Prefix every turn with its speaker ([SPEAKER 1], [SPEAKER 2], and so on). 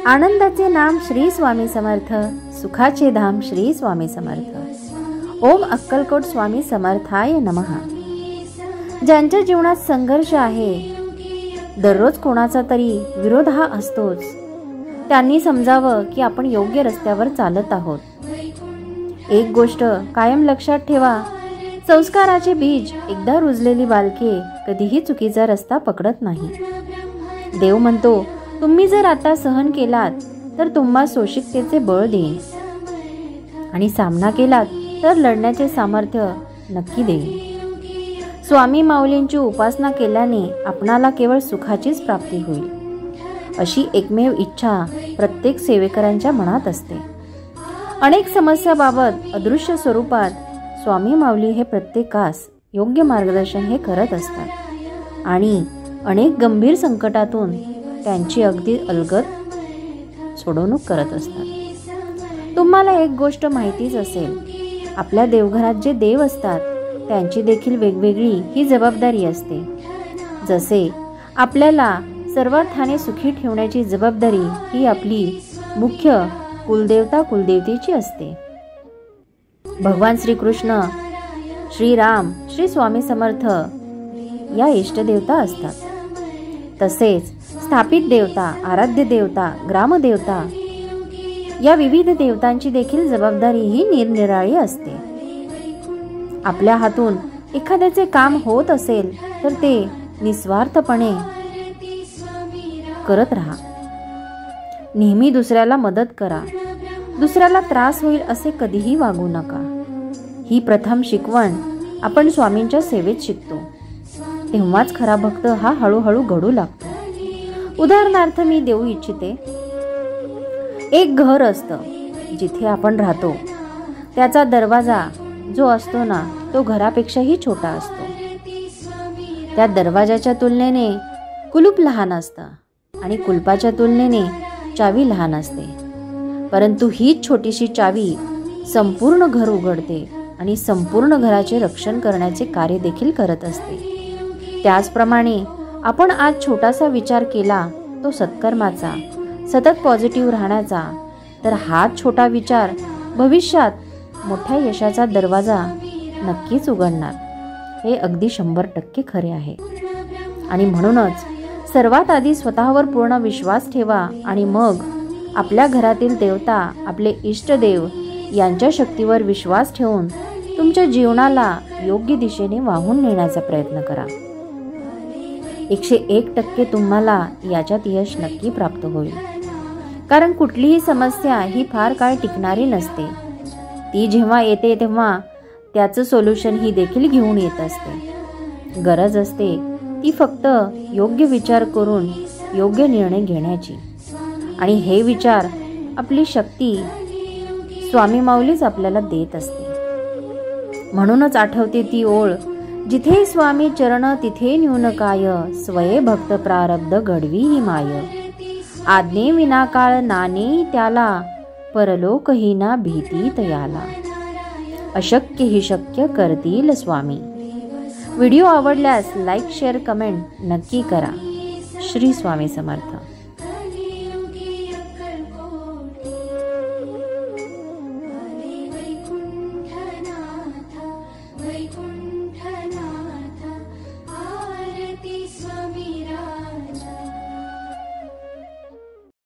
[SPEAKER 1] आनंदाचे नाम श्री स्वामी समर्थ, सुखाचे धाम श्री स्वामी समर्थ। ओम अक्कलकोट स्वामी समर्थाय नमः। ज्यांच्या जीवनात संघर्ष आहे, दररोज कोणाचा तरी विरोध हा असतोच, त्यांनी समजावं की आपण योग्य रस्त्यावर चालत आहोत। एक गोष्ट कायम लक्षात ठेवा, संस्काराचे बीज एकदा रुजलेली बालके कधीही चुकीचा रस्ता पकडत नाही। देव म्हणतो, तुम्ही जर आता सहन केलात तर तुम्हा सोशिकतेचे बळ देईन, आणि सामना केलात तर लढण्याचे सामर्थ्य नक्की देईन। स्वामी माऊलींची उपासना केल्याने आपणाला केवळ सुखाचीच प्राप्ती होईल, अशी एकमेव इच्छा प्रत्येक सेवेकरांच्या मनात असते। अनेक समस्याबाबत अदृश्य स्वरूपात स्वामी माऊली हे प्रत्येकास योग्य मार्गदर्शन हे करत असतात, आणि अनेक गंभीर संकटातून त्यांची अगदी अलगद सोडवणूक करत असतात। तुम्हाला एक गोष्ट माहितीच असेल, आपल्या देवघरात जे देव असतात त्यांची देखील वेगवेगळी ही जबाबदारी असते। जसे आपल्याला सर्वार्थाने सुखी ठेवण्याची जबाबदारी ही आपली मुख्य कुलदेवता कुलदेवतेची असते। भगवान श्रीकृष्ण, श्रीराम, श्री स्वामी समर्थ या इष्टदेवता असतात। तसेच स्थापित देवता, आराध्य देवता, ग्रामदेवता या विविध देवतांची देखील जबाबदारी ही निरनिराळी असते। आपल्या हातून एखाद्याचे काम होत असेल तर ते निस्वार्थपणे करत राहा। नेहमी दुसऱ्याला मदत करा, दुसऱ्याला त्रास होईल असे कधीही वागू नका। ही प्रथम शिकवण आपण स्वामींच्या सेवेत शिकतो, तेव्हाच खरा भक्त हा हळूहळू घडू लागतो। उदाहरणार्थ मी देऊ इच्छिते, एक घर असतं जिथे आपण राहतो, त्याचा दरवाजा जो असतो ना तो घरापेक्षाही छोटा असतो। त्या दरवाजाच्या तुलनेने कुलूप लहान असतं आणि कुलपाच्या तुलनेने चावी लहान असते, परंतु हीच छोटीशी चावी संपूर्ण घर उघडते आणि संपूर्ण घराचे रक्षण करण्याचे कार्य देखील करत असते। त्याचप्रमाणे आपण आज छोटासा विचार केला तो सत्कर्माचा, सतत पॉझिटिव्ह राहण्याचा, तर हाच छोटा विचार भविष्यात मोठ्या यशाचा दरवाजा नक्कीच उघडणार, हे अगदी 100% खरे आहे। आणि म्हणूनच सर्वात आधी स्वतःवर पूर्ण विश्वास ठेवा, आणि मग आपल्या घरातील देवता, आपले इष्टदेव यांच्या शक्तीवर विश्वास ठेवून तुमच्या जीवनाला योग्य दिशेने वाहून नेण्याचा प्रयत्न करा। 101% तुम्हाला याच्यात यश नक्की प्राप्त होईल, कारण कुठलीही समस्या ही फार काळ टिकणारी नसते। ती जेव्हा येते तेव्हा त्याचं सोल्युशन ही देखील घेऊन येत असते। गरज असते ती फक्त योग्य विचार करून योग्य निर्णय घेण्याची, आणि हे विचार आपली शक्ती स्वामी माऊलीच आपल्याला देत असते। म्हणूनच आठवते ती ओळ, जिथे स्वामी चरण तिथे न्यून काय, स्वये भक्त प्रारब्ध घडवी ही माय। आज्ञे विनाकाळ नाने त्याला, परलोक ही ना भीती तयाला। अशक्य ही शक्य करतील स्वामी। व्हिडिओ आवडल्यास लाईक, शेअर, कमेंट नक्की करा। श्री स्वामी समर्थ।